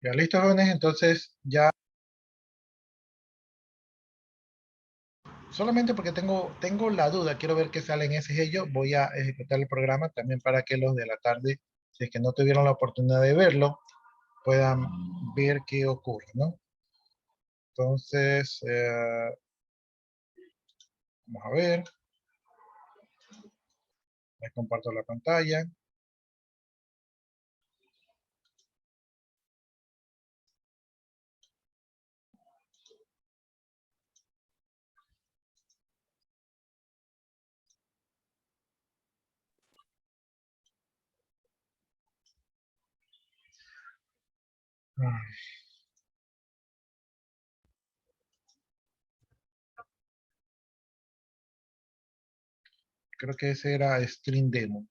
Ya, listo, jóvenes, entonces ya, solamente porque tengo la duda, quiero ver qué sale en ese sello, voy a ejecutar el programa también para que los de la tarde, si es que no tuvieron la oportunidad de verlo, puedan ver qué ocurre, ¿no? Entonces, vamos a ver, les comparto la pantalla. Creo que ese era Stream Demo.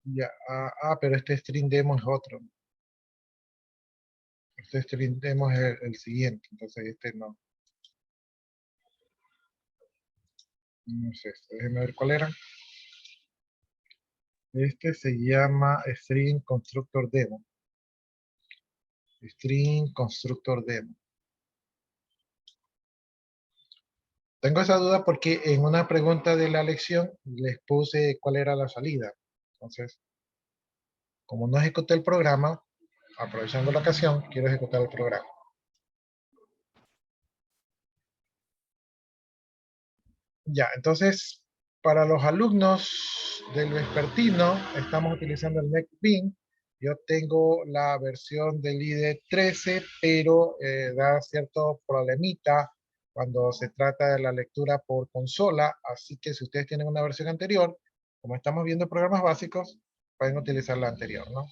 Ya, pero este Stream Demo es otro. Este Stream Demo es el siguiente, entonces este no. No sé, déjenme ver cuál era. Este se llama Stream Constructor Demo. Stream Constructor Demo. Tengo esa duda porque en una pregunta de la lección les puse cuál era la salida. Entonces, como no ejecuté el programa, aprovechando la ocasión, quiero ejecutar el programa. Ya, entonces, para los alumnos del vespertino, estamos utilizando el NetBeans. Yo tengo la versión del IDE 13, pero da cierto problemita cuando se trata de la lectura por consola. Así que si ustedes tienen una versión anterior, como estamos viendo programas básicos, pueden utilizar la anterior, ¿no?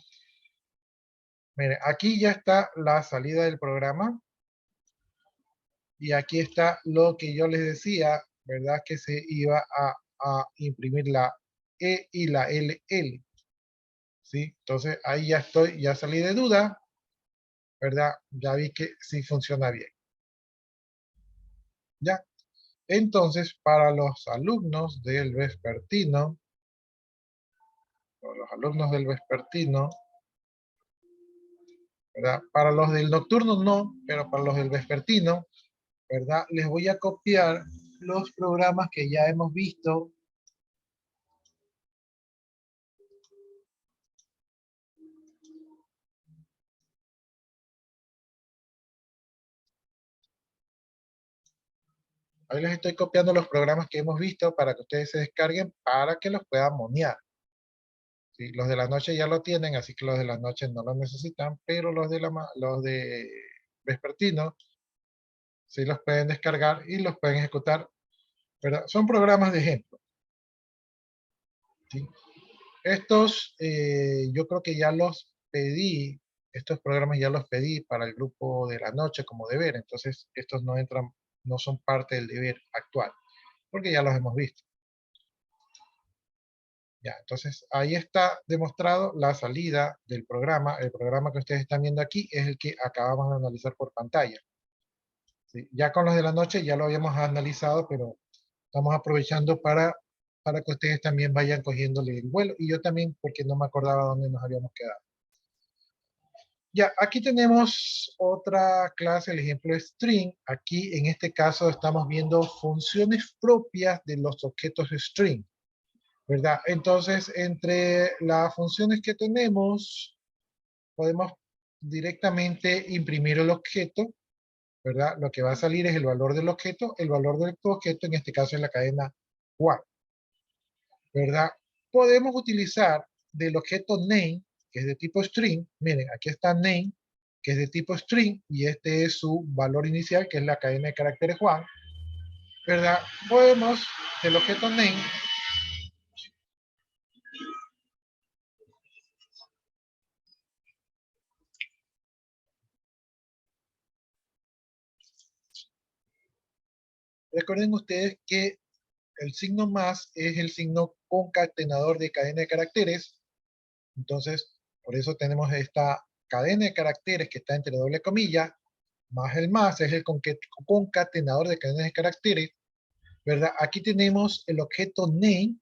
Miren, aquí ya está la salida del programa. Y aquí está lo que yo les decía, ¿verdad? Que se iba a imprimir la E y la LL, ¿sí? Entonces ahí ya estoy, ya salí de duda, ¿verdad? Ya vi que sí funciona bien. ¿Ya? Entonces, para los alumnos del vespertino, ¿verdad? Para los del nocturno no, pero para los del vespertino, ¿verdad? Les voy a copiar los programas que ya hemos visto. Ahí les estoy copiando los programas que hemos visto para que ustedes se descarguen para que los puedan monear. ¿Sí? Los de la noche ya lo tienen, así que los de la noche no lo necesitan, pero los de vespertino sí los pueden descargar y los pueden ejecutar. ¿Verdad? Son programas de ejemplo. ¿Sí? Estos yo creo que ya los pedí, estos programas ya los pedí para el grupo de la noche como deber, entonces estos no entran, no son parte del deber actual, porque ya los hemos visto. Ya, entonces ahí está demostrado la salida del programa. El programa que ustedes están viendo aquí es el que acabamos de analizar por pantalla. ¿Sí? Ya con los de la noche ya lo habíamos analizado, pero estamos aprovechando para que ustedes también vayan cogiéndole el vuelo. Y yo también, porque no me acordaba dónde nos habíamos quedado. Ya, aquí tenemos otra clase, el ejemplo de string. Aquí, en este caso, estamos viendo funciones propias de los objetos string. ¿Verdad? Entonces, entre las funciones que tenemos, podemos directamente imprimir el objeto, ¿verdad? Lo que va a salir es el valor del objeto. El valor del objeto, en este caso, es la cadena while, ¿verdad? Podemos utilizar del objeto name, que es de tipo string. Miren, aquí está name, que es de tipo string, y este es su valor inicial, que es la cadena de caracteres while, ¿verdad? Podemos, del objeto name, recuerden ustedes que el signo más es el signo concatenador de cadena de caracteres. Entonces, por eso tenemos esta cadena de caracteres que está entre doble comilla, más el más es el concatenador de cadenas de caracteres, ¿verdad? Aquí tenemos el objeto name,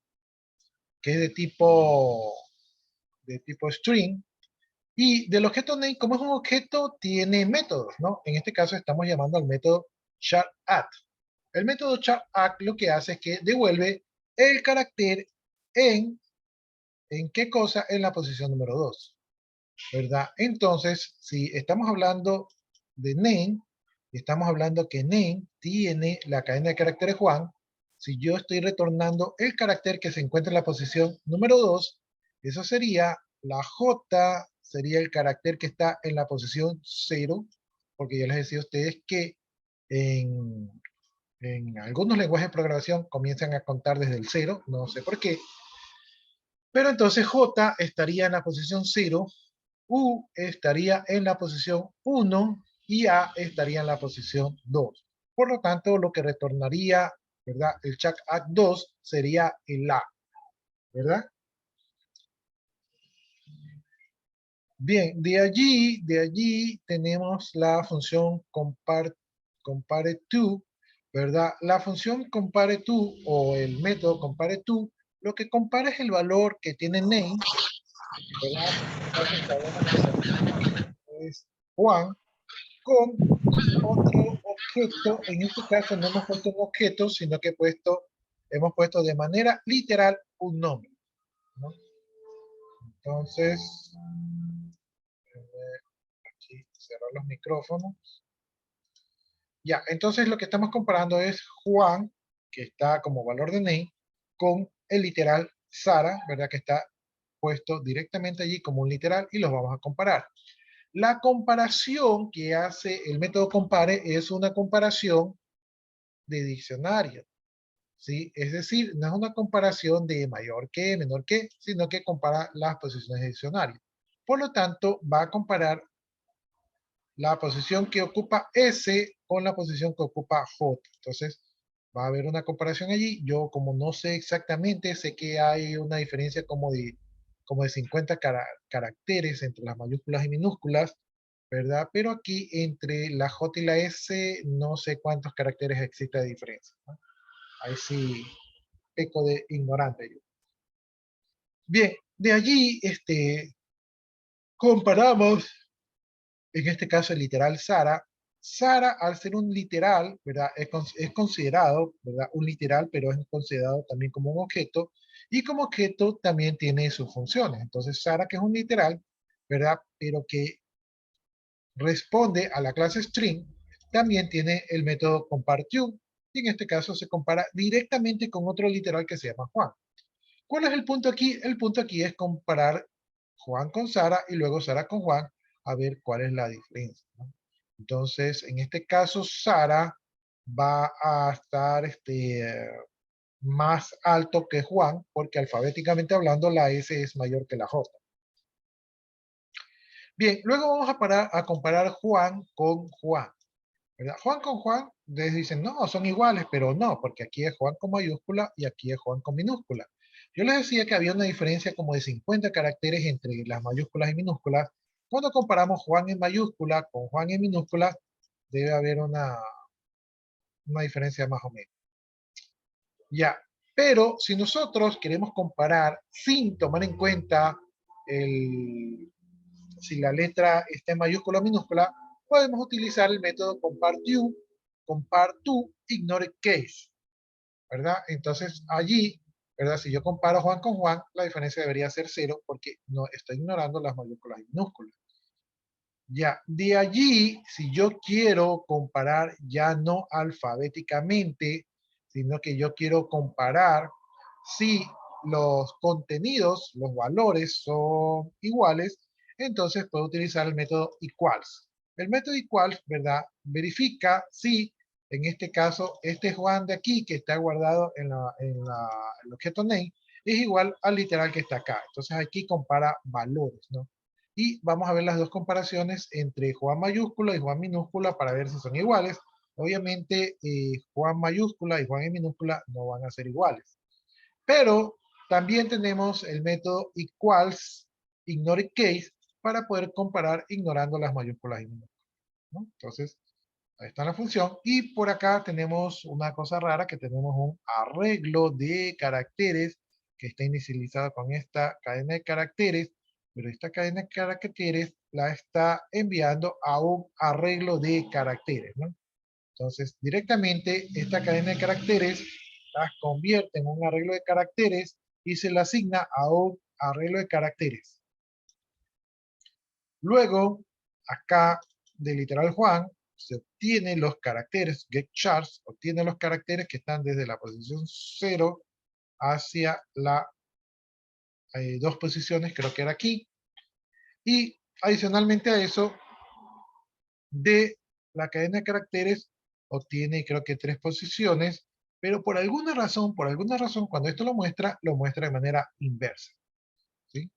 que es de tipo string, y del objeto name, como es un objeto, tiene métodos, ¿no? En este caso estamos llamando al método char_add. El método char_add lo que hace es que devuelve el carácter ¿en qué cosa? En la posición número 2, ¿verdad? Entonces, si estamos hablando de name, estamos hablando que name tiene la cadena de caracteres Juan, si yo estoy retornando el carácter que se encuentra en la posición número 2, eso sería la J, sería el carácter que está en la posición 0, porque ya les decía a ustedes que en, en algunos lenguajes de programación comienzan a contar desde el 0, no sé por qué, pero entonces J estaría en la posición 0, U estaría en la posición 1 y A estaría en la posición 2. Por lo tanto, lo que retornaría, ¿verdad? El char_add 2 sería el A, ¿verdad? Bien, de allí tenemos la función compare_to, ¿verdad? La función compare_to o el método compare_to, lo que compara es el valor que tiene name, ¿verdad? Entonces sabemos que es Juan con otro objeto. En este caso no hemos puesto un objeto, sino que hemos puesto de manera literal un nombre, ¿no? Entonces, aquí cerrar los micrófonos. Ya, entonces lo que estamos comparando es Juan, que está como valor de name, con el literal Sara, ¿verdad? Que está puesto directamente allí como un literal y los vamos a comparar. La comparación que hace el método compare es una comparación de diccionario, ¿sí? Es decir, no es una comparación de mayor que, menor que, sino que compara las posiciones de diccionario. Por lo tanto, va a comparar la posición que ocupa S con la posición que ocupa J. Entonces, va a haber una comparación allí. Yo, como no sé exactamente, sé que hay una diferencia como de 50 caracteres entre las mayúsculas y minúsculas, ¿verdad? Pero aquí entre la J y la S no sé cuántos caracteres existe de diferencia, ¿no? Ahí sí peco de ignorante yo. Bien, de allí comparamos, en este caso el literal Sara. Sara, al ser un literal, ¿verdad? Es considerado, ¿verdad? Un literal, pero es considerado también como un objeto, y como objeto también tiene sus funciones. Entonces, Sara, que es un literal, ¿verdad? Pero que responde a la clase string, también tiene el método compareTo, y en este caso se compara directamente con otro literal que se llama Juan. ¿Cuál es el punto aquí? El punto aquí es comparar Juan con Sara y luego Sara con Juan a ver cuál es la diferencia, ¿no? Entonces, en este caso, Sara va a estar más alto que Juan porque alfabéticamente hablando la S es mayor que la J. Bien, luego vamos a comparar Juan con Juan, ¿verdad? Juan con Juan, ustedes dicen, no, son iguales, pero no, porque aquí es Juan con mayúscula y aquí es Juan con minúscula. Yo les decía que había una diferencia como de 50 caracteres entre las mayúsculas y minúsculas. Cuando comparamos Juan en mayúscula con Juan en minúscula, debe haber una diferencia más o menos. Ya, pero si nosotros queremos comparar sin tomar en cuenta si la letra está en mayúscula o minúscula, podemos utilizar el método compare_to, ignore case, ¿verdad? Entonces allí, ¿verdad? Si yo comparo Juan con Juan, la diferencia debería ser 0 porque no estoy ignorando las mayúsculas y minúsculas. Ya, de allí, si yo quiero comparar ya no alfabéticamente, sino que yo quiero comparar si los contenidos, los valores son iguales, entonces puedo utilizar el método equals. El método equals, ¿verdad? Verifica si, en este caso, este Juan de aquí, que está guardado en el objeto name, es igual al literal que está acá. Entonces aquí compara valores, ¿no? Y vamos a ver las dos comparaciones entre Juan mayúscula y Juan minúscula para ver si son iguales. obviamente Juan mayúscula y Juan en minúscula no van a ser iguales. Pero también tenemos el método equals ignore case para poder comparar ignorando las mayúsculas y minúsculas, ¿no? Entonces, ahí está la función. Y por acá tenemos una cosa rara, que tenemos un arreglo de caracteres que está inicializado con esta cadena de caracteres, pero esta cadena de caracteres la está enviando a un arreglo de caracteres, ¿no? Entonces, directamente esta cadena de caracteres las convierte en un arreglo de caracteres y se la asigna a un arreglo de caracteres. Luego, acá de literal Juan, se obtienen los caracteres, getChars, obtiene los caracteres que están desde la posición 0 hacia la dos posiciones, creo que era aquí. Y adicionalmente a eso, de la cadena de caracteres, obtiene creo que 3 posiciones, pero por alguna razón, cuando esto lo muestra de manera inversa. ¿Sí?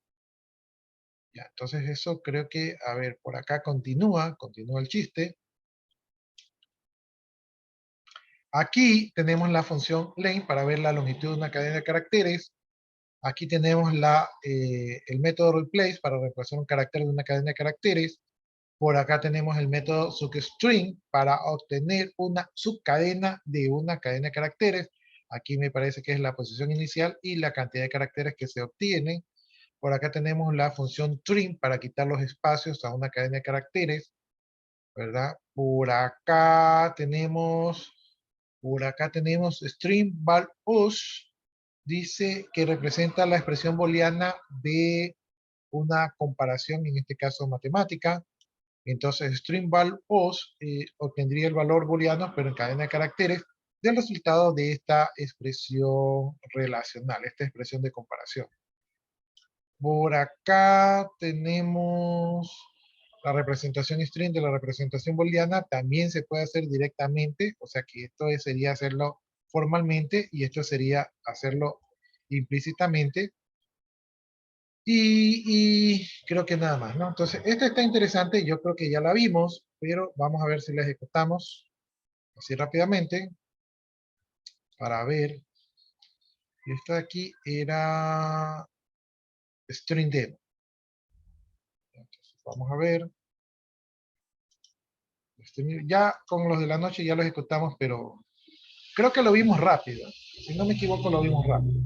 Ya, entonces eso creo que, a ver, por acá continúa el chiste. Aquí tenemos la función len para ver la longitud de una cadena de caracteres. Aquí tenemos el método replace para reemplazar un carácter de una cadena de caracteres. Por acá tenemos el método substring para obtener una subcadena de una cadena de caracteres. Aquí me parece que es la posición inicial y la cantidad de caracteres que se obtienen. Por acá tenemos la función trim para quitar los espacios a una cadena de caracteres, ¿verdad? Por acá tenemos string val us, dice que representa la expresión booleana de una comparación, en este caso matemática. Entonces, string val us obtendría el valor booleano, pero en cadena de caracteres, del resultado de esta expresión relacional, esta expresión de comparación. Por acá tenemos la representación string de la representación booleana. También se puede hacer directamente, o sea que esto sería hacerlo formalmente y esto sería hacerlo implícitamente. Y creo que nada más, ¿no? Entonces, esta está interesante, yo creo que ya la vimos, pero vamos a ver si la ejecutamos así rápidamente para ver. Esta de aquí era string demo. Entonces, vamos a ver. Ya con los de la noche ya lo ejecutamos, pero creo que lo vimos rápido. Si no me equivoco, lo vimos rápido.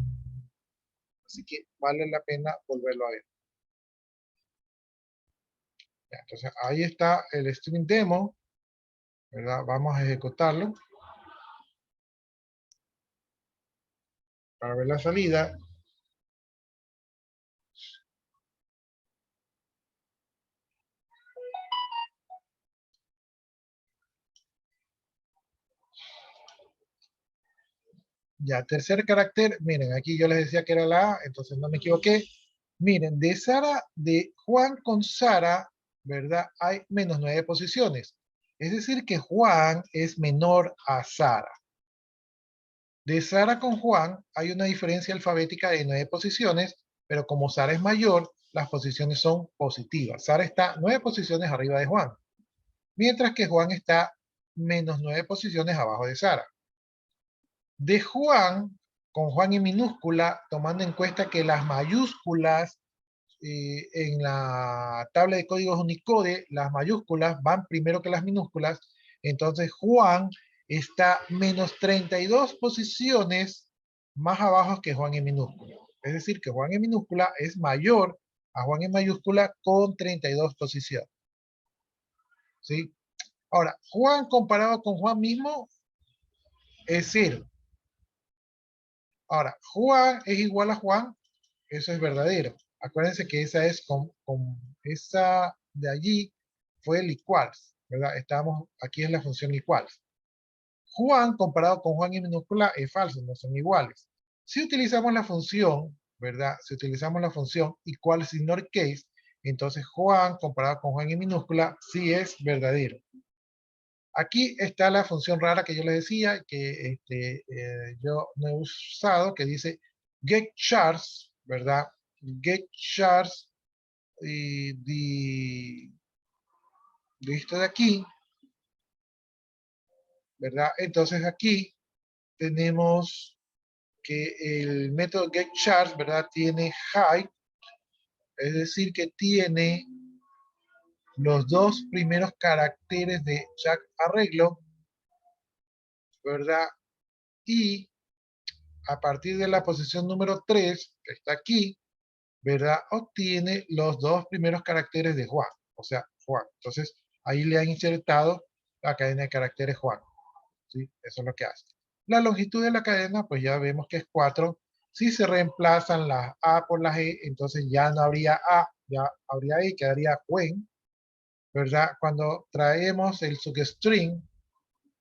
Así que vale la pena volverlo a ver. Ya, entonces ahí está el string demo, ¿verdad? Vamos a ejecutarlo para ver la salida. Ya, tercer carácter, miren, aquí yo les decía que era la A, entonces no me equivoqué. Miren, de Juan con Sara, ¿verdad? Hay menos 9 posiciones. Es decir, que Juan es menor a Sara. De Sara con Juan hay una diferencia alfabética de 9 posiciones, pero como Sara es mayor, las posiciones son positivas. Sara está 9 posiciones arriba de Juan, mientras que Juan está menos 9 posiciones abajo de Sara. De Juan, con Juan en minúscula, tomando en cuenta que las mayúsculas en la tabla de códigos Unicode, las mayúsculas van primero que las minúsculas, entonces Juan está menos 32 posiciones más abajo que Juan en minúscula. Es decir, que Juan en minúscula es mayor a Juan en mayúscula con 32 posiciones. ¿Sí? Ahora, Juan comparado con Juan mismo es 0. Ahora, Juan es igual a Juan, eso es verdadero. Acuérdense que esa es esa de allí fue el equals, ¿verdad? Estamos, aquí es la función equals. Juan comparado con Juan en minúscula es falso, no son iguales. Si utilizamos la función, ¿verdad? Si utilizamos la función equals ignore case, entonces Juan comparado con Juan en minúscula sí es verdadero. Aquí está la función rara que yo les decía, que yo no he usado, que dice getChars, ¿verdad? getChars de esto de aquí, ¿verdad? Entonces aquí tenemos que el método getChar, ¿verdad? Tiene height, es decir, que tiene los dos primeros caracteres de Jack arreglo, ¿verdad? Y a partir de la posición número 3, que está aquí, ¿verdad? Obtiene los dos primeros caracteres de Juan, o sea, Juan. Entonces, ahí le han insertado la cadena de caracteres Juan, ¿sí? Eso es lo que hace. La longitud de la cadena, pues ya vemos que es 4. Si se reemplazan las A por las E, entonces ya no habría A, ya habría E, quedaría Juan, ¿verdad? Cuando traemos el substring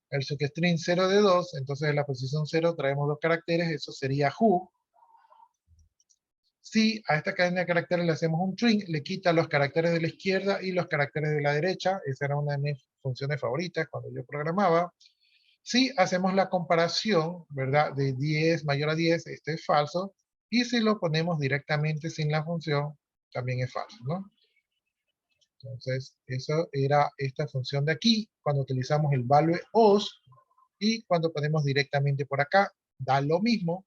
0 de 2, entonces en la posición 0 traemos dos caracteres, eso sería who. Si a esta cadena de caracteres le hacemos un string, le quita los caracteres de la izquierda y los caracteres de la derecha. Esa era una de mis funciones favoritas cuando yo programaba. Si hacemos la comparación, ¿verdad? De 10 mayor a 10, este es falso. Y si lo ponemos directamente sin la función, también es falso, ¿no? Entonces, eso era esta función de aquí, cuando utilizamos el value os, y cuando ponemos directamente por acá, da lo mismo.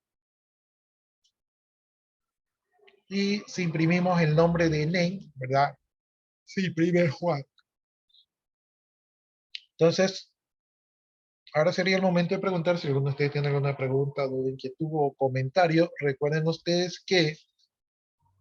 Y si imprimimos el nombre de name, ¿verdad? Se imprime Juan. Entonces, ahora sería el momento de preguntar si alguno de ustedes tiene alguna pregunta, duda, inquietud o comentario. Recuerden ustedes que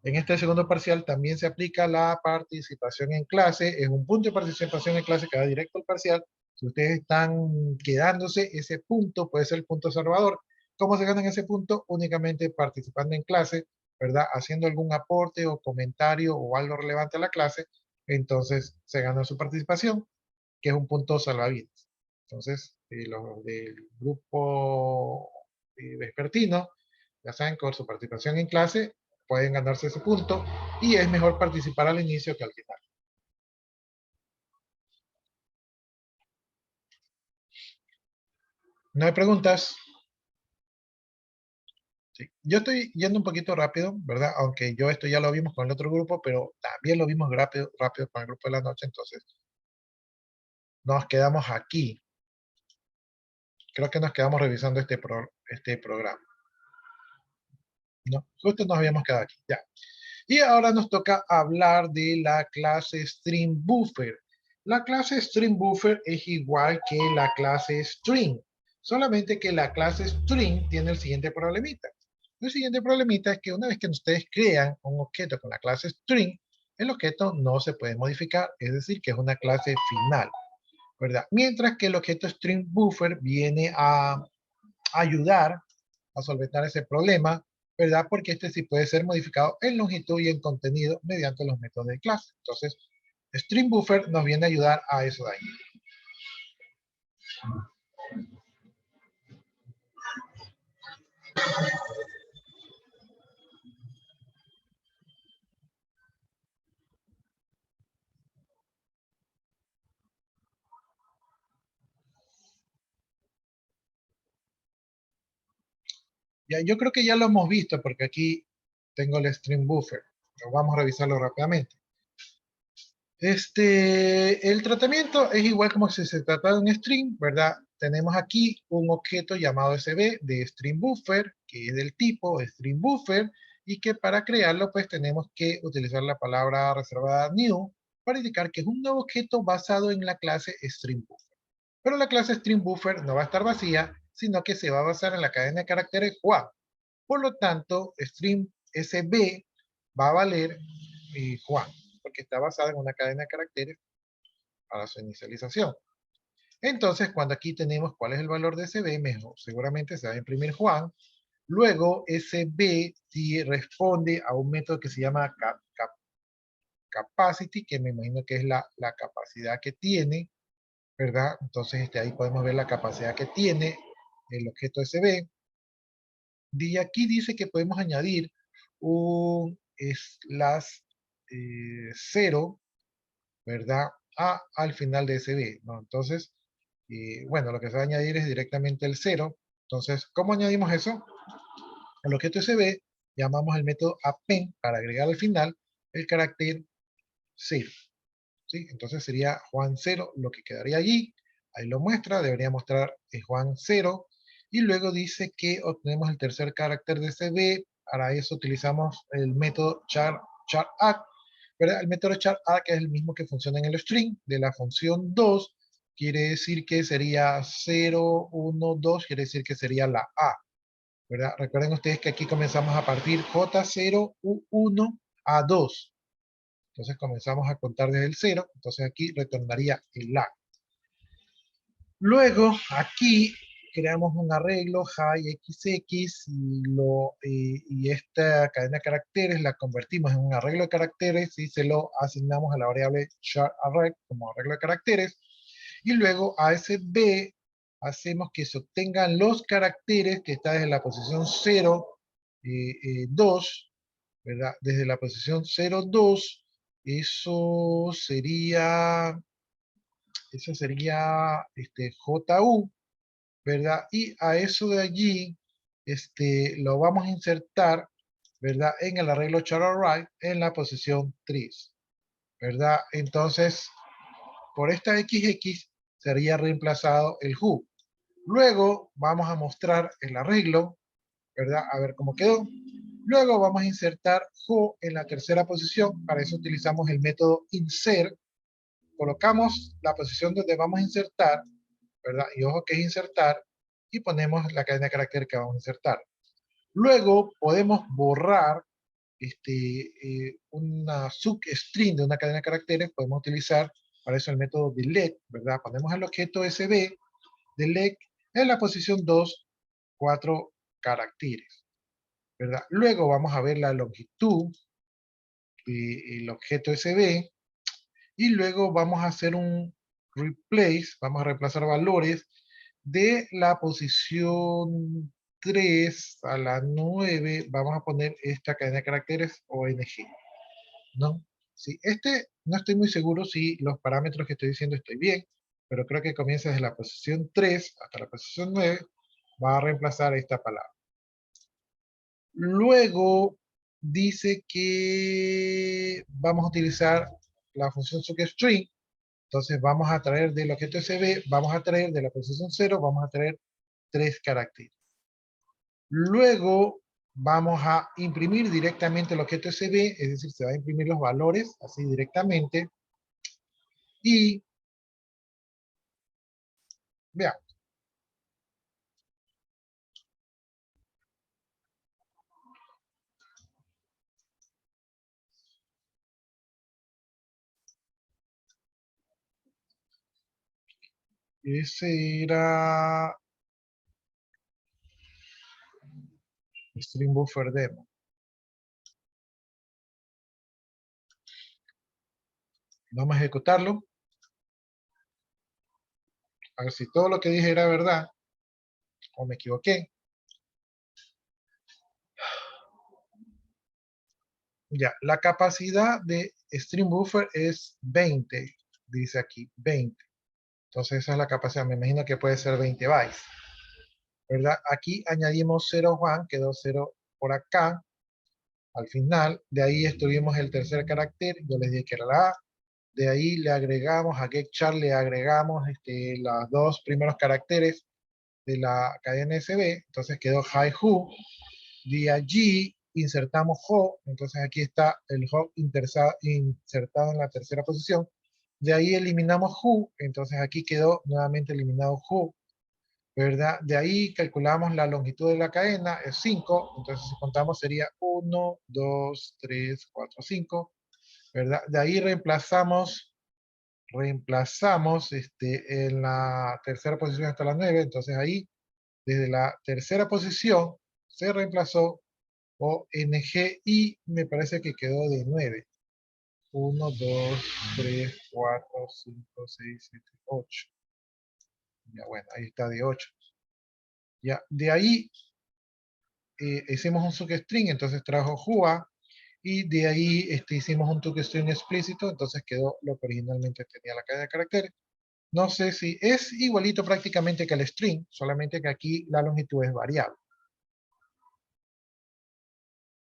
en este segundo parcial también se aplica la participación en clase. Es un punto de participación en clase que va directo al parcial. Si ustedes están quedándose, ese punto puede ser el punto salvador. ¿Cómo se ganan ese punto? Únicamente participando en clase, ¿verdad? Haciendo algún aporte o comentario o algo relevante a la clase. Entonces se gana su participación, que es un punto salvavidas. Entonces, los del grupo vespertino, ya saben, con su participación en clase, pueden ganarse ese punto y es mejor participar al inicio que al final. ¿No hay preguntas? Sí. Yo estoy yendo un poquito rápido, ¿verdad? Aunque esto ya lo vimos con el otro grupo, pero también lo vimos rápido con el grupo de la noche, entonces nos quedamos aquí. Creo que nos quedamos revisando este programa. ¿No? Justo nos habíamos quedado aquí, ya. Y ahora nos toca hablar de la clase StringBuffer. La clase StringBuffer es igual que la clase String, solamente que la clase String tiene el siguiente problemita. El siguiente problemita es que una vez que ustedes crean un objeto con la clase String, el objeto no se puede modificar, es decir, que es una clase final, ¿verdad? Mientras que el objeto StringBuffer viene a ayudar a solventar ese problema, ¿verdad? Porque este sí puede ser modificado en longitud y en contenido mediante los métodos de clase. Entonces, String Buffer nos viene a ayudar a eso de ahí. Ya, yo creo que ya lo hemos visto porque aquí tengo el String Buffer. Pero vamos a revisarlo rápidamente. El tratamiento es igual como si se tratara de un string, ¿verdad? Tenemos aquí un objeto llamado SB de string buffer, que es del tipo string buffer, y que para crearlo pues tenemos que utilizar la palabra reservada new para indicar que es un nuevo objeto basado en la clase string buffer. Pero la clase string buffer no va a estar vacía, sino que se va a basar en la cadena de caracteres Juan. Por lo tanto, string SB va a valer Juan, porque está basada en una cadena de caracteres para su inicialización. Entonces, cuando aquí tenemos cuál es el valor de SB, mejor, seguramente se va a imprimir Juan. Luego, SB responde a un método que se llama capacity, que me imagino que es la capacidad que tiene, ¿verdad? Entonces, ahí podemos ver la capacidad que tiene el objeto SB. Y aquí dice que podemos añadir un slash 0, ¿verdad? Al final de SB, ¿no? Entonces, bueno, lo que se va a añadir es directamente el 0. Entonces, ¿cómo añadimos eso? Al objeto SB llamamos el método append para agregar al final el carácter 0. ¿Sí? Entonces sería Juan 0 lo que quedaría allí. Ahí lo muestra, debería mostrar Juan 0. Y luego dice que obtenemos el tercer carácter de CB. Para eso utilizamos el método char_arg, ¿verdad? El método char_arg es el mismo que funciona en el string de la función 2. Quiere decir que sería 0, 1, 2, quiere decir que sería la A, ¿verdad? Recuerden ustedes que aquí comenzamos a partir J0, U1, A2. Entonces comenzamos a contar desde el 0, entonces aquí retornaría el A. Luego, aquí creamos un arreglo high XX y esta cadena de caracteres la convertimos en un arreglo de caracteres y se lo asignamos a la variable char_array como arreglo de caracteres. Y luego a ese B hacemos que se obtengan los caracteres que está desde la posición 0, 2, ¿verdad? Desde la posición 0, 2, eso sería JU, ¿verdad? Y a eso de allí lo vamos a insertar, ¿verdad? En el arreglo char_array en la posición 3, ¿verdad? Entonces, por esta XX sería reemplazado el who. Luego vamos a mostrar el arreglo, ¿verdad? A ver cómo quedó. Luego vamos a insertar who en la tercera posición. Para eso utilizamos el método insert. Colocamos la posición donde vamos a insertar, ¿verdad? Y ojo que es insertar, y ponemos la cadena de carácter que vamos a insertar. Luego podemos borrar una substring de una cadena de caracteres. Podemos utilizar para eso el método delete, ¿verdad? Ponemos el objeto SB, delete en la posición 2, 4 caracteres, ¿verdad? Luego vamos a ver la longitud del objeto SB, y luego vamos a hacer un replace, vamos a reemplazar valores de la posición 3 a la 9, vamos a poner esta cadena de caracteres ONG, ¿no? Sí, no estoy muy seguro si los parámetros que estoy diciendo estoy bien, pero creo que comienza desde la posición 3 hasta la posición 9, va a reemplazar esta palabra. Luego dice que vamos a utilizar la función sockString. Entonces vamos a traer del objeto SB, vamos a traer de la posición 0, vamos a traer 3 caracteres. Luego vamos a imprimir directamente el objeto SB, es decir, se va a imprimir los valores así directamente. Y veamos. Ese era String Buffer Demo. Vamos a ejecutarlo. A ver si todo lo que dije era verdad o me equivoqué. Ya, la capacidad de String Buffer es 20, dice aquí, 20. Entonces esa es la capacidad, me imagino que puede ser 20 bytes, ¿verdad? Aquí añadimos 0 Juan, quedó 0 por acá, al final. De ahí estuvimos el tercer carácter, yo les dije que era la A. De ahí le agregamos, a getChar le agregamos los dos primeros caracteres de la cadena SB, entonces quedó HiWho. De allí insertamos Ho, entonces aquí está el Ho insertado en la tercera posición. De ahí eliminamos Who, entonces aquí quedó nuevamente eliminado Who, ¿verdad? De ahí calculamos la longitud de la cadena, es 5, entonces si contamos sería 1, 2, 3, 4, 5, ¿verdad? De ahí reemplazamos en la tercera posición hasta la 9, entonces ahí desde la tercera posición se reemplazó ONG y me parece que quedó de 9. 1, 2, 3, 4, 5, 6, 7, 8. Ya bueno, ahí está de 8. Ya, de ahí hicimos un substring, entonces trajo Jua, y de ahí hicimos un toString explícito, entonces quedó lo que originalmente tenía la cadena de caracteres. No sé si es igualito prácticamente que el string, solamente que aquí la longitud es variable.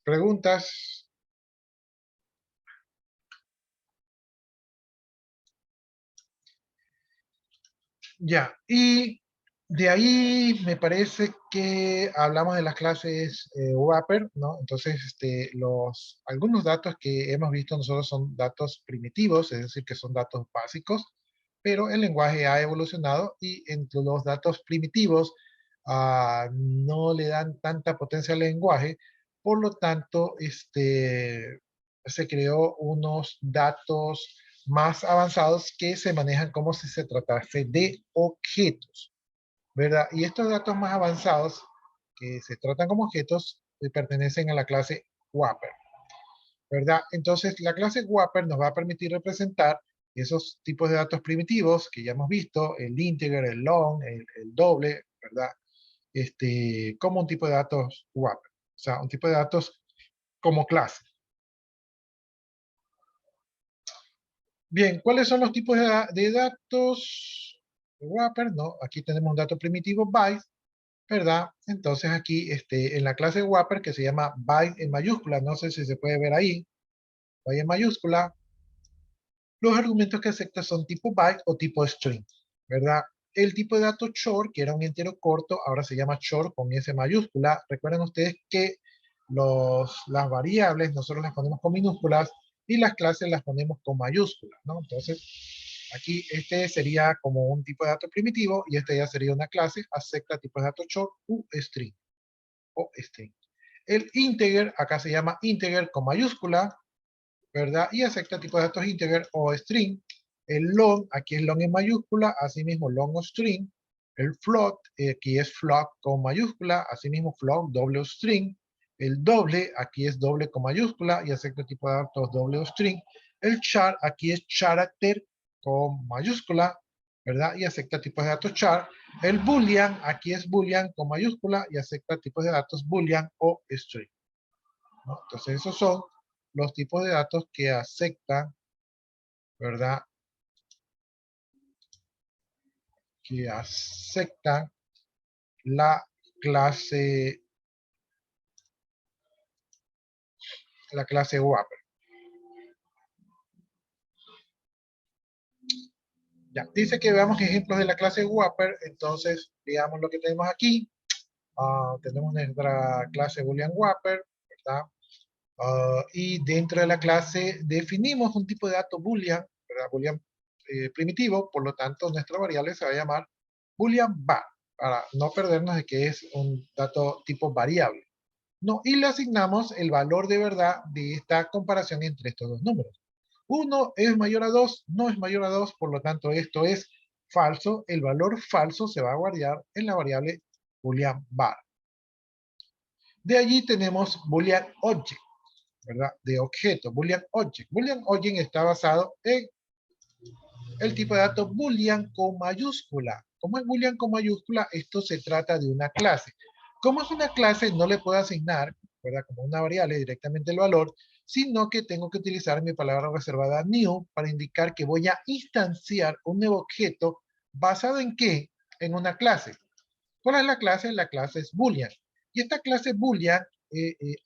¿Preguntas? Ya, y de ahí me parece que hablamos de las clases wrapper, ¿no? Entonces, algunos datos que hemos visto nosotros son datos primitivos, es decir, que son datos básicos, pero el lenguaje ha evolucionado y entre los datos primitivos no le dan tanta potencia al lenguaje, por lo tanto, se creó unos datos más avanzados que se manejan como si se tratase de objetos, ¿verdad? Y estos datos más avanzados que se tratan como objetos pertenecen a la clase Wrapper, ¿verdad? Entonces, la clase Wrapper nos va a permitir representar esos tipos de datos primitivos que ya hemos visto, el integer, el long, el doble, ¿verdad? Como un tipo de datos Wrapper, o sea, un tipo de datos como clase. Bien, ¿cuáles son los tipos de datos wrapper? No, aquí tenemos un dato primitivo byte, ¿verdad? Entonces aquí en la clase wrapper que se llama byte en mayúscula, no sé si se puede ver ahí, byte en mayúscula, los argumentos que acepta son tipo byte o tipo string, ¿verdad? El tipo de dato short, que era un entero corto, ahora se llama short con S mayúscula. Recuerden ustedes que las variables nosotros las ponemos con minúsculas y las clases las ponemos con mayúsculas, ¿no? Entonces, aquí este sería como un tipo de dato primitivo y este ya sería una clase, acepta tipo de dato short u string o string. El integer, acá se llama integer con mayúscula, ¿verdad? Y acepta tipo de datos integer o string. El long, aquí es long en mayúscula, asimismo long o string. El float, aquí es float con mayúscula, asimismo float, doble o string. El doble, aquí es doble con mayúscula y acepta tipo de datos doble o string. El char, aquí es character con mayúscula, ¿verdad? Y acepta tipos de datos char. El boolean, aquí es boolean con mayúscula y acepta tipos de datos boolean o string, ¿no? Entonces esos son los tipos de datos que aceptan, ¿verdad? Que aceptan la clase, la clase Wrapper. Ya, dice que veamos ejemplos de la clase Wrapper, entonces veamos lo que tenemos aquí. Tenemos nuestra clase Boolean Wrapper, ¿verdad? Y dentro de la clase definimos un tipo de dato Boolean, ¿verdad? Boolean primitivo, por lo tanto nuestra variable se va a llamar Boolean var, para no perdernos de que es un dato tipo variable. No, y le asignamos el valor de verdad de esta comparación entre estos dos números. 1 es mayor a 2, no es mayor a 2, por lo tanto esto es falso. El valor falso se va a guardar en la variable boolean var. De allí tenemos boolean object, ¿verdad? De objeto, boolean object. Boolean object está basado en el tipo de dato boolean con mayúscula. Como es boolean con mayúscula, esto se trata de una clase. Como es una clase, no le puedo asignar, ¿verdad? Como una variable directamente el valor, sino que tengo que utilizar mi palabra reservada new para indicar que voy a instanciar un nuevo objeto basado en qué? En una clase. ¿Cuál es la clase? La clase es boolean. Y esta clase boolean,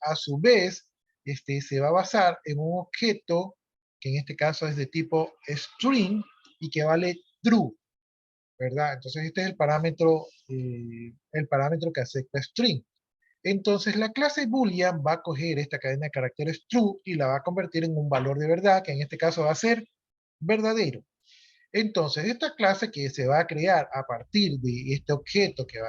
a su vez, se va a basar en un objeto que en este caso es de tipo string y que vale true, ¿verdad? Entonces este es el parámetro que acepta string. Entonces la clase boolean va a coger esta cadena de caracteres true y la va a convertir en un valor de verdad, que en este caso va a ser verdadero. Entonces, esta clase que se va a crear a partir de este objeto que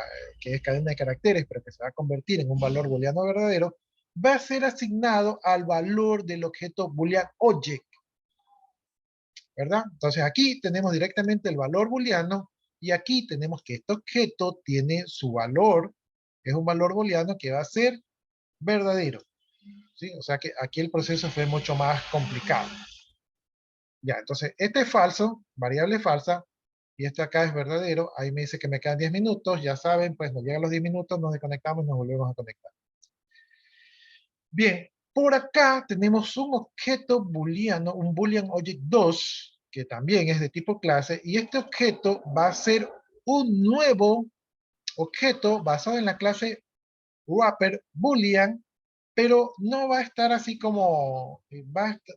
es cadena de caracteres, pero que se va a convertir en un valor booleano verdadero, va a ser asignado al valor del objeto boolean object, ¿verdad? Entonces aquí tenemos directamente el valor booleano y aquí tenemos que este objeto tiene su valor, es un valor booleano que va a ser verdadero, ¿sí? O sea que aquí el proceso fue mucho más complicado. Ya, entonces este es falso, variable falsa, y este acá es verdadero. Ahí me dice que me quedan 10 minutos, ya saben, pues nos llegan los 10 minutos, nos desconectamos y nos volvemos a conectar. Bien, por acá tenemos un objeto booleano, un boolean object 2, que también es de tipo clase, y este objeto va a ser un nuevo objeto basado en la clase wrapper boolean, pero no va a estar así como,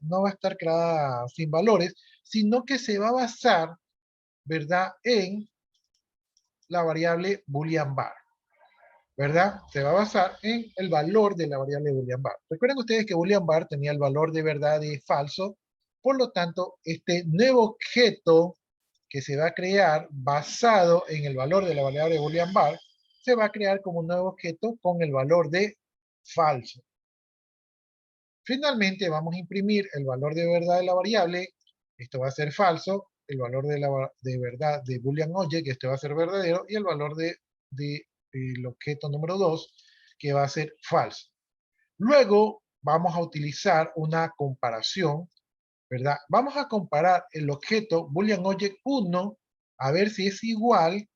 no va a estar creada sin valores, sino que se va a basar, ¿verdad? En la variable boolean var, ¿verdad? Se va a basar en el valor de la variable boolean var. Recuerden ustedes que boolean var tenía el valor de verdad y falso, por lo tanto, este nuevo objeto que se va a crear basado en el valor de la variable boolean var, se va a crear como un nuevo objeto con el valor de falso. Finalmente vamos a imprimir el valor de verdad de la variable, esto va a ser falso, el valor de verdad de boolean object, este va a ser verdadero, y el valor del objeto número 2, que va a ser falso. Luego vamos a utilizar una comparación, ¿verdad? Vamos a comparar el objeto boolean object 1 a ver si es igual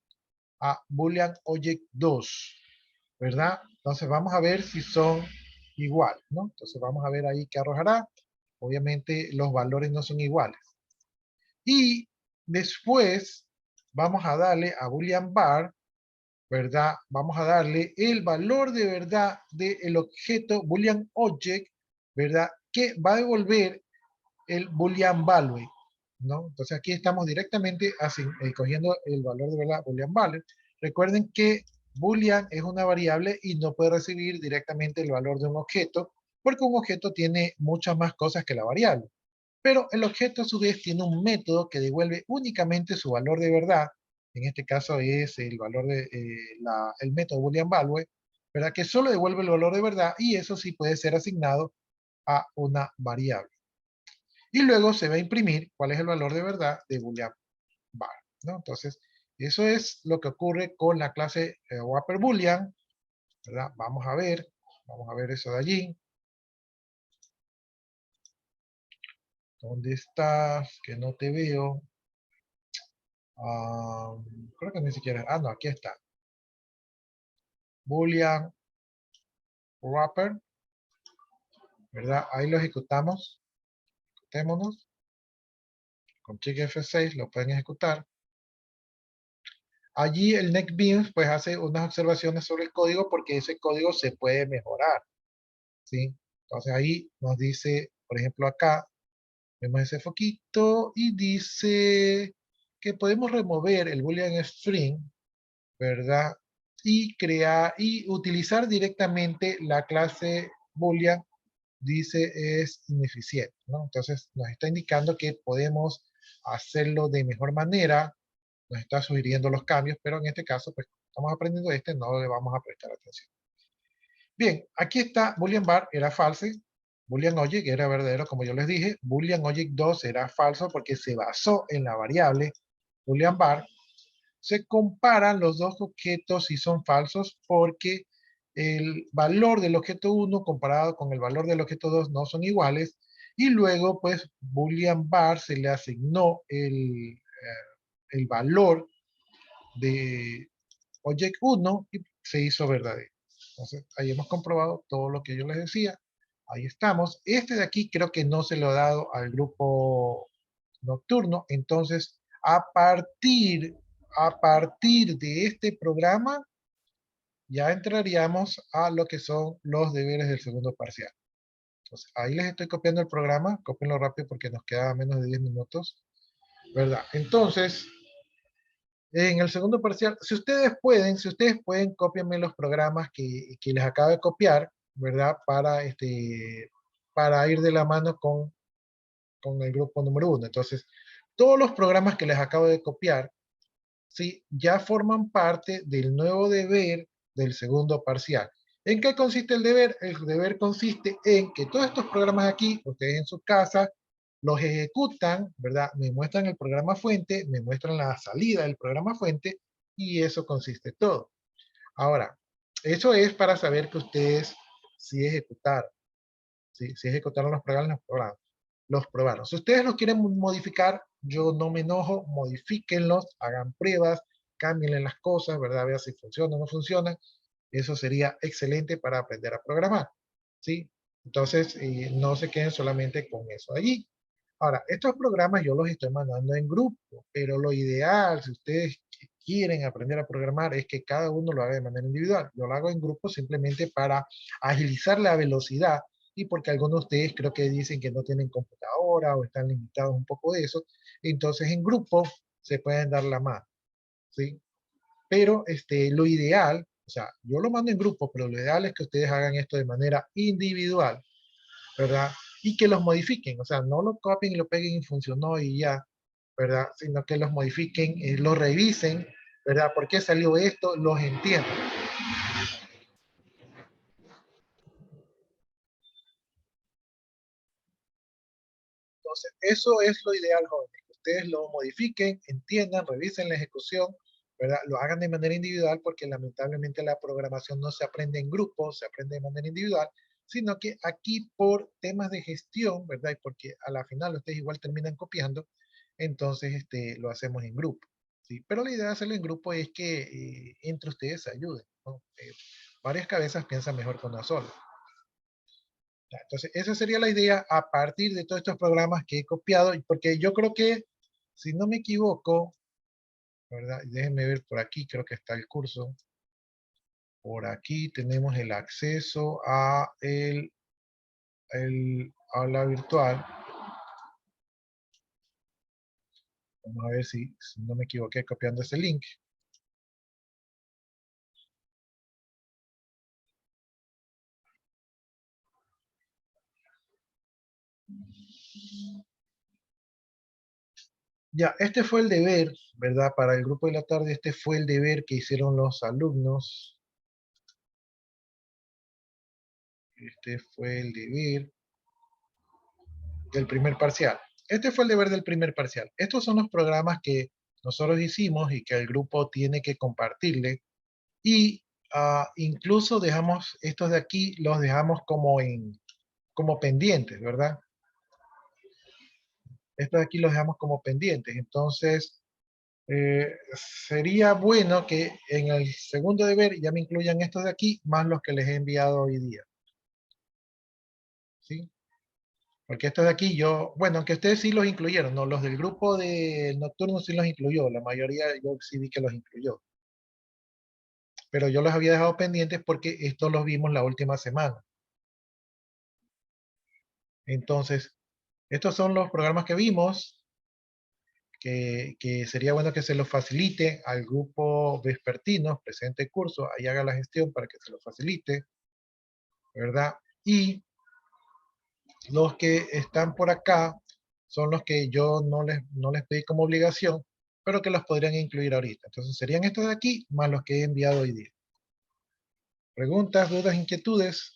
a boolean object 2, ¿verdad? Entonces vamos a ver si son iguales, ¿no? Entonces vamos a ver ahí qué arrojará. Obviamente los valores no son iguales. Y después vamos a darle a boolean var, ¿verdad? Vamos a darle el valor de verdad del objeto boolean object, ¿verdad? Que va a devolver el boolean value, ¿no? Entonces aquí estamos directamente cogiendo el valor de verdad boolean value. Recuerden que boolean es una variable y no puede recibir directamente el valor de un objeto, porque un objeto tiene muchas más cosas que la variable. Pero el objeto a su vez tiene un método que devuelve únicamente su valor de verdad. En este caso es el valor de el método boolean value, ¿verdad? Que solo devuelve el valor de verdad y eso sí puede ser asignado a una variable. Y luego se va a imprimir cuál es el valor de verdad de boolean var, ¿no? Entonces, eso es lo que ocurre con la clase wrapper boolean, ¿verdad? Vamos a ver eso de allí. ¿Dónde estás? Que no te veo. Creo que ni siquiera, no, aquí está. Boolean wrapper, ¿verdad? Ahí lo ejecutamos. Ejecutémonos. Con check F6 lo pueden ejecutar. Allí el NetBeans pues hace unas observaciones sobre el código porque ese código se puede mejorar, ¿sí? Entonces ahí nos dice, por ejemplo acá, vemos ese foquito y dice que podemos remover el boolean string, ¿verdad? Y crear y utilizar directamente la clase boolean, dice es ineficiente, ¿no? Entonces nos está indicando que podemos hacerlo de mejor manera, nos está sugiriendo los cambios, pero en este caso, pues estamos aprendiendo no le vamos a prestar atención. Bien, aquí está boolean var era falso, boolean object era verdadero, como yo les dije, boolean object 2 era falso porque se basó en la variable boolean var. Se comparan los dos objetos si son falsos porque el valor del objeto 1 comparado con el valor del objeto 2 no son iguales, y luego pues boolean var se le asignó el valor de object 1 y se hizo verdadero. Entonces, ahí hemos comprobado todo lo que yo les decía. Ahí estamos. Este de aquí creo que no se lo he dado al grupo nocturno. Entonces, a partir de este programa, ya entraríamos a lo que son los deberes del segundo parcial. Entonces, ahí les estoy copiando el programa. Cópienlo rápido porque nos queda menos de 10 minutos. ¿Verdad? Entonces, en el segundo parcial, si ustedes pueden, cópienme los programas que les acabo de copiar, ¿verdad? Para ir de la mano con el grupo número 1. Entonces, todos los programas que les acabo de copiar, ¿sí? Ya forman parte del nuevo deber del segundo parcial. ¿En qué consiste el deber? El deber consiste en que todos estos programas aquí, ustedes en su casa, los ejecutan, ¿verdad? Me muestran el programa fuente, me muestran la salida del programa fuente, y eso consiste todo. Ahora, eso es para saber que ustedes sí ejecutaron, sí ejecutaron los programas. Si ustedes los quieren modificar, yo no me enojo, modifíquenlos, hagan pruebas, cámbienle las cosas, ¿verdad? Vean si funciona o no funciona. Eso sería excelente para aprender a programar, ¿sí? Entonces, no se queden solamente con eso allí. Ahora, estos programas yo los estoy mandando en grupo, pero lo ideal, si ustedes quieren aprender a programar, es que cada uno lo haga de manera individual. Yo lo hago en grupo simplemente para agilizar la velocidad y porque algunos de ustedes creo que dicen que no tienen computadora o están limitados un poco de eso. Entonces, en grupo se pueden dar la mano, ¿sí? pero lo ideal, o sea, yo lo mando en grupo, pero lo ideal es que ustedes hagan esto de manera individual, ¿verdad? Y que los modifiquen, o sea, no lo copien y lo peguen y funcionó y ya, ¿verdad? Sino que los modifiquen, los revisen, ¿verdad? ¿Por qué salió esto? Los entiendan. Entonces, eso es lo ideal, jóvenes, que ustedes lo modifiquen, entiendan, revisen la ejecución, ¿verdad? Lo hagan de manera individual porque lamentablemente la programación no se aprende en grupo, se aprende de manera individual, sino que aquí por temas de gestión, ¿verdad? Y porque a la final ustedes igual terminan copiando, entonces lo hacemos en grupo, ¿sí? Pero la idea de hacerlo en grupo es que entre ustedes se ayuden, ¿no? Varias cabezas piensan mejor que una sola. Ya, entonces, esa sería la idea a partir de todos estos programas que he copiado, porque yo creo que, si no me equivoco, ¿verdad? Déjenme ver por aquí, creo que está el curso. Por aquí tenemos el acceso a el aula virtual. Vamos a ver si no me equivoqué copiando ese link. Ya, este fue el deber, ¿verdad? Para el grupo de la tarde, este fue el deber que hicieron los alumnos. Este fue el deber del primer parcial. Este fue el deber del primer parcial. Estos son los programas que nosotros hicimos y que el grupo tiene que compartirle. Y incluso dejamos estos de aquí, los dejamos como pendientes, ¿verdad? Estos de aquí los dejamos como pendientes. Entonces, sería bueno que en el segundo deber ya me incluyan estos de aquí, más los que les he enviado hoy día. ¿Sí? Porque estos de aquí yo, bueno, aunque ustedes sí los incluyeron, ¿no? Los del grupo de nocturno sí los incluyó, la mayoría yo sí vi que los incluyó. Pero yo los había dejado pendientes porque estos los vimos la última semana. Entonces, estos son los programas que vimos, que sería bueno que se los facilite al grupo vespertino, presente curso, ahí haga la gestión para que se los facilite, ¿verdad? Y los que están por acá son los que yo no les pedí como obligación, pero que los podrían incluir ahorita. Entonces serían estos de aquí, más los que he enviado hoy día. ¿Preguntas, dudas, inquietudes?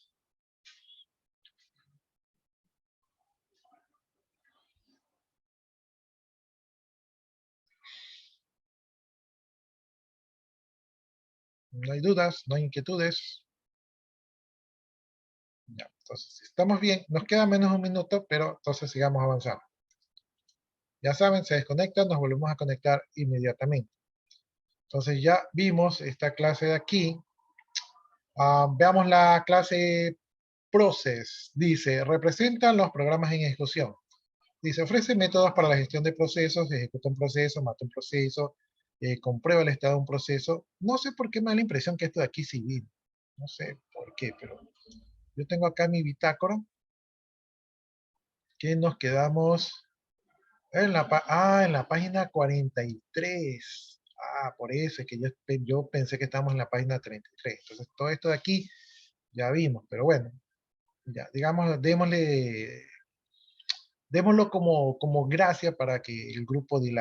¿No hay dudas? ¿No hay inquietudes? Ya, entonces, si estamos bien, nos queda menos de un minuto, pero entonces sigamos avanzando. Ya saben, se desconectan, nos volvemos a conectar inmediatamente. Entonces ya vimos esta clase de aquí. Veamos la clase Process. Dice, representan los programas en ejecución. Dice, ofrece métodos para la gestión de procesos, ejecuta un proceso, mata un proceso, comprueba el estado de un proceso. No sé por qué me da la impresión que esto de aquí sí vino. No sé por qué, pero yo tengo acá mi bitácora, que nos quedamos en la página 43. Por eso es que yo pensé que estábamos en la página 33. Entonces, todo esto de aquí ya vimos, pero bueno, ya, digamos, démoslo como gracia para que el grupo de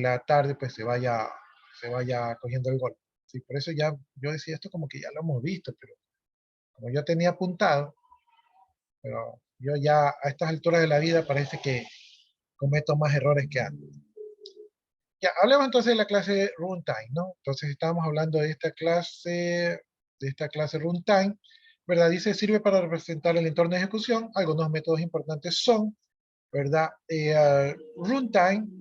la tarde pues se vaya cogiendo el gol. Sí, por eso ya yo decía esto como que ya lo hemos visto, pero como yo tenía apuntado, pero yo ya a estas alturas de la vida parece que cometo más errores que antes. Ya, hablemos entonces de la clase runtime, ¿no? Entonces estábamos hablando de esta clase runtime, ¿verdad? Dice, sirve para representar el entorno de ejecución. Algunos métodos importantes son, ¿verdad? Runtime